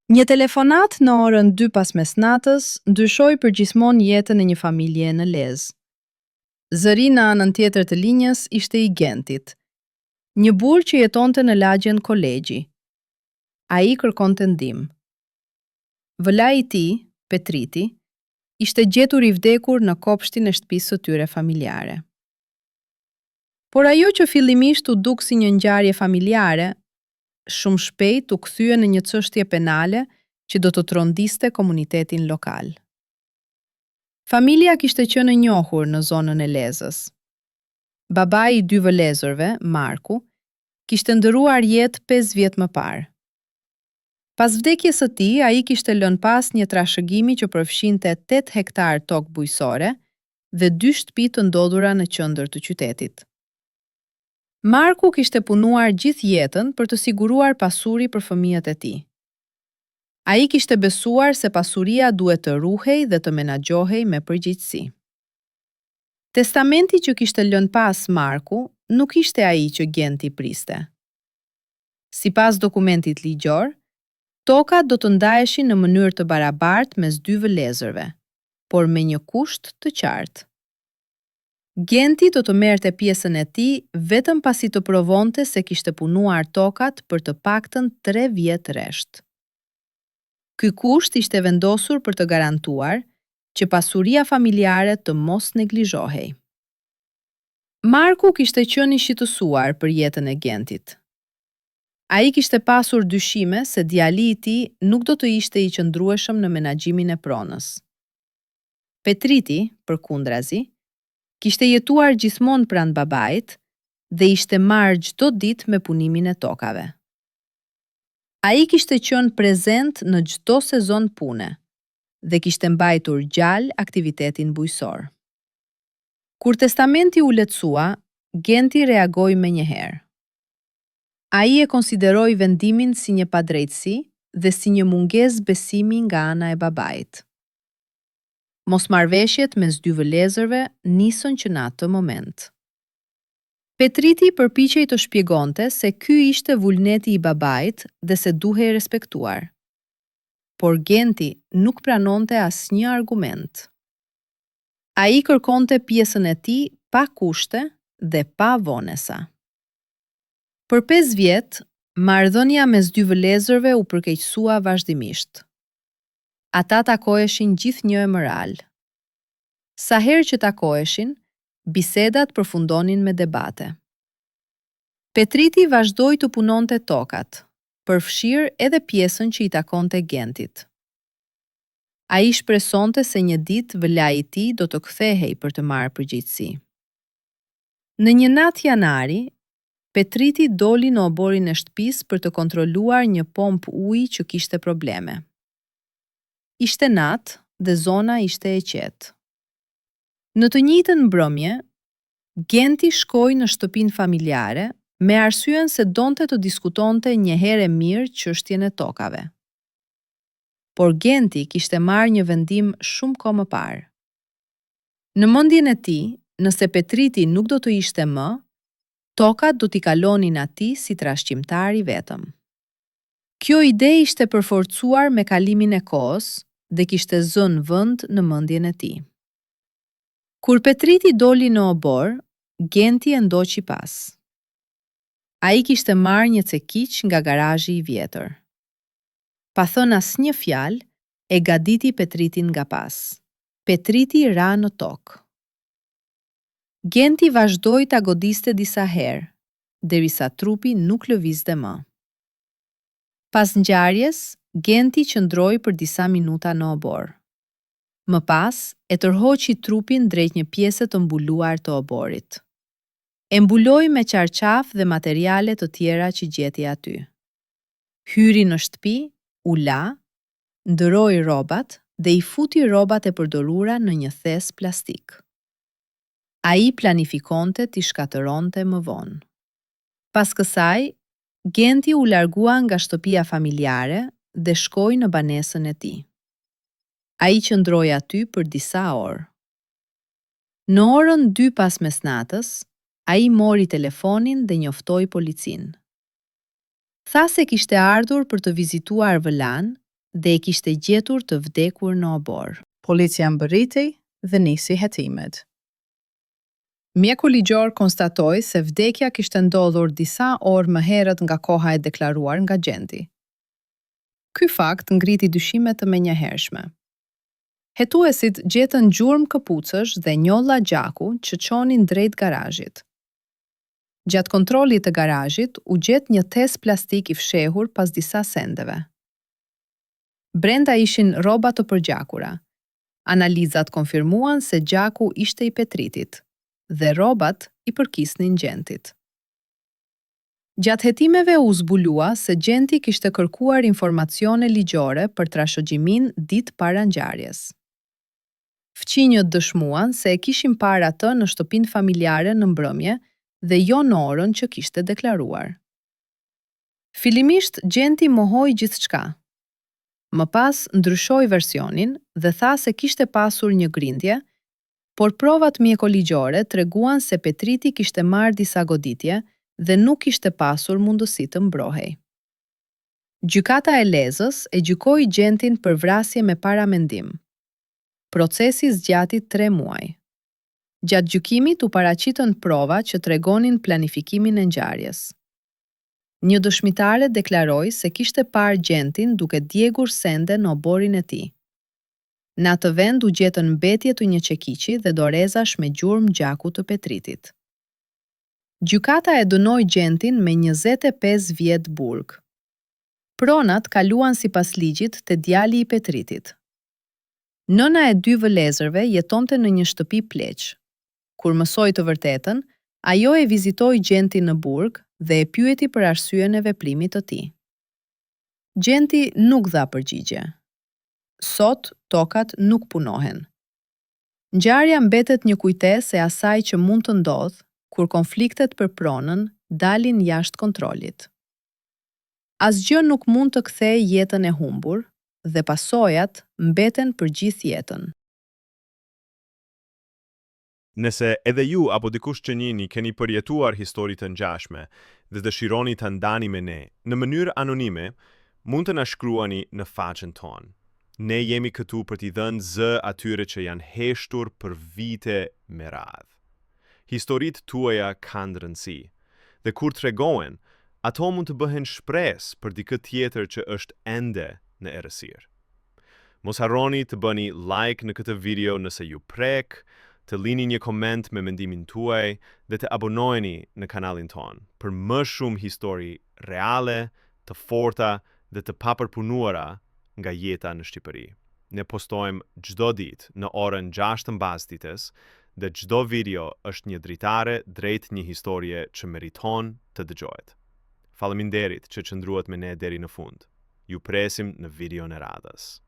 Një telefonat në orën 2 pas mesnatës ndryshoi përgjithmonë jetën e një familje në Lezë. Zëri në anën tjetër të linjës ishte i Gentit, një burr që jetonte në lagjen Kolegji. Ai kërkonte ndihmë. Vëllai i tij, Petriti, ishte gjetur i vdekur në kopshtin e shtëpisë së tyre familjare. Por ajo që fillimisht u duk si një ngjarje familjare, shumë shpejt u kthye në një çështje penale që do të trondiste komunitetin lokal. Familja kishte qenë e njohur në zonën e Lezës. Babai i dy vëllezërve, Marku, kishte ndëruar jetë 5 vjet më parë. Pas vdekjes së tij, ai kishte lënë pas një trashëgimi që përfshinte 8 hektar tokë bujqësore dhe 2 shtëpi të ndodhura në qendër të qytetit. Marku kishte punuar gjithë jetën për të siguruar pasuri për fëmijët e tij. Ai kishte besuar se pasuria duhet të ruhej dhe të menaxhohej me përgjegjësi. Testamenti që kishte lënë pas Marku nuk ishte ai që Genti priste. Sipas dokumentit ligjor, tokat do të ndaheshin në mënyrë të barabartë mes dy vëllezërve, por me një kusht të qartë. Genti do të merrte pjesën e tij vetëm pasi të provonte se kishte punuar tokat për të paktën 3 vjet rresht. Ky kusht ishte vendosur për të garantuar që pasuria familjare të mos neglizhohej. Marku kishte qenë i shqetësuar për jetën e Gentit. Ai kishte pasur dyshime se djali i tij nuk do të ishte i qëndrueshëm në menaxhimin e pronës. Petriti, përkundrazi, kishte jetuar gjithmonë pranë babait dhe ishte marrë çdo ditë me punimin e tokave. Ai kishte qenë prezent në çdo sezon pune dhe kishte mbajtur gjallë aktivitetin bujqësor. Kur testamenti u lehtësua, Genti reagoi menjëherë. Ai e konsideroi vendimin si një padrejtësi dhe si një mungesë besimi nga ana e babait. Mosmarrveshjet mes dy vëllezërve nisën që në atë moment. Petriti përpiqej të shpjegonte se ky ishte vullneti i babait dhe se duhej respektuar. Por Genti nuk pranonte asnjë argument. Ai kërkonte pjesën e tij pa kushte dhe pa vonesa. Për 5 vjet, marrëdhënia mes dy vëllezërve u përkeqësua vazhdimisht. Ata takoheshin gjithnjë e mëral. Sa herë që takoheshin, bisedat përfundonin me debate. Petriti vazhdoi të punonte tokat, përfshirë edhe pjesën që i takonte Gentit. Ai shpresonte se një ditë vëllai i tij do të kthehej për të marrë përgjegjësi. Në një natë janari, Petriti doli në oborin e shtëpisë për të kontrolluar një pompë uji që kishte probleme. Ishte natë dhe zona ishte e qetë. Në të njëjtën mbrëmje, Genti shkoi në shtëpinë familjare me arsyen se donte të diskutonte një herë mirë çështjen e tokave. Por Genti kishte marrë një vendim shumë kohë më parë. Në mendjen e tij, nëse Petriti nuk do të ishte më, tokat do t'i kalonin atij si trashëgimtar i vetëm. Kjo ide ishte përforcuar me kalimin e kohës dhe kishte zënë vend në mendjen e tij. Kur Petriti doli në obor, Genti e ndoqi pas. Ai kishte marrë një cekiq nga garazhi i vjetër. Pa thënë asnjë fjalë, e gaditi Petritin nga pas. Petriti ra në tokë. Genti vazhdoi ta godiste disa herë, derisa trupi nuk lëvizte më. Pas ngjarjes, Genti qëndroi për disa minuta në obor. Më pas, e tërhoqi trupin drejt një pjese të mbuluar të oborit. E mbuloi me qarqaf dhe materiale të tjera që gjeti aty. Hyri në shtëpi, u la, ndëroi rrobat dhe i futi rrobat e përdorura në një thes plastik. Ai planifikonte t'i shkatëronte më vonë. Pas kësaj, Genti u largua nga shtëpia familjare dhe shkoi në banesën e tij. Ai qëndroi aty për disa orë. Në orën 2 pas mesnatës, ai mori telefonin dhe njoftoi policinë. Tha se kishte ardhur për të vizituar vëllain dhe e kishte gjetur të vdekur në obor. Policia mbërriti dhe nisi hetimet. Mjeku ligjor konstatoi se vdekja kishte ndodhur disa orë më herët nga koha e deklaruar nga gjenti. Ky fakt ngriti dyshime të menjëhershme. Hetuesit gjetën gjurmë këpucësh dhe njolla gjaku që çonin drejt garazhit. Gjatë kontrollit të garazhit u gjet një tes plastik i fshehur pas disa sendeve. Brenda ishin rroba të përgjakura. Analizat konfirmuan se gjaku ishte i Petritit dhe rrobat i përkisnin gjentit. Gjatë hetimeve u zbulua se gjenti kishte kërkuar informacione ligjore për trashëgimin ditë para ngjarjes. Fqinjët dëshmuan se e kishin parë atë në shtëpinë familjare në mbrëmje dhe jo në orën që kishte deklaruar. Fillimisht gjenti mohoi gjithçka. Më pas ndryshoi versionin dhe tha se kishte pasur një grindje, por provat mjekoligjore treguan se Petriti kishte marrë disa goditje dhe nuk kishte pasur mundësi të mbrohej. Gjykata e Lezës e gjykoi gjentin për vrasje me paramendim. Procesi zgjati 3 muaj. Gjatë gjykimit u paraqitën prova që tregonin planifikimin e ngjarjes. Një dëshmitare deklaroi se kishte parë gjentin duke djegur sende në oborin e tij. Në atë vend u gjetën mbetje të një çekiqi dhe dorezash me gjurmë gjaku të Petritit. Gjykata e dënoi gjentin me 25 vjet burg. Pronat kaluan sipas ligjit te djali i Petritit. Nëna e 2 vëllezërve jetonte në një shtëpi pleq. Kur mësoi të vërtetën, ajo e vizitoi gjentin në burg dhe e pyeti për arsyeën e veprimit të tij. Gjenti nuk dha përgjigje. Sot tokat nuk punohen. Ngjarja mbetet një kujtesë e asaj që mund të ndodhë kur konfliktet për pronën dalin jashtë kontrollit. Asgjë nuk mund të kthejë jetën e humbur dhe pasojat mbeten për gjithë jetën. Nëse edhe ju apo dikush që njihni keni përjetuar histori të ngjashme dhe dëshironi ta ndani me ne në mënyrë anonime, mund të na shkruani në faqen tonë. Ne jemi këtu për t'i dhënë zë atyre që janë heshtur për vite me radhë. Historitë tuaja kanë rëndësi, dhe kur tregohen, ato mund të bëhen shpresë për dikë tjetër që është ende në errësirë. Mos harroni të bëni like në këtë video nëse ju prek, të lini një koment me mendimin tuaj dhe të abonoheni në kanalin ton për më shumë histori reale, të forta dhe të papërpunuara nga jeta në Shqipëri. Ne postojmë çdo ditë në orën 6 mbasdites dhe çdo video është një dritare drejt një historie që meriton të dëgjohet. Faleminderit që qëndruat me ne deri në fund. Ju presim në videon e radhës.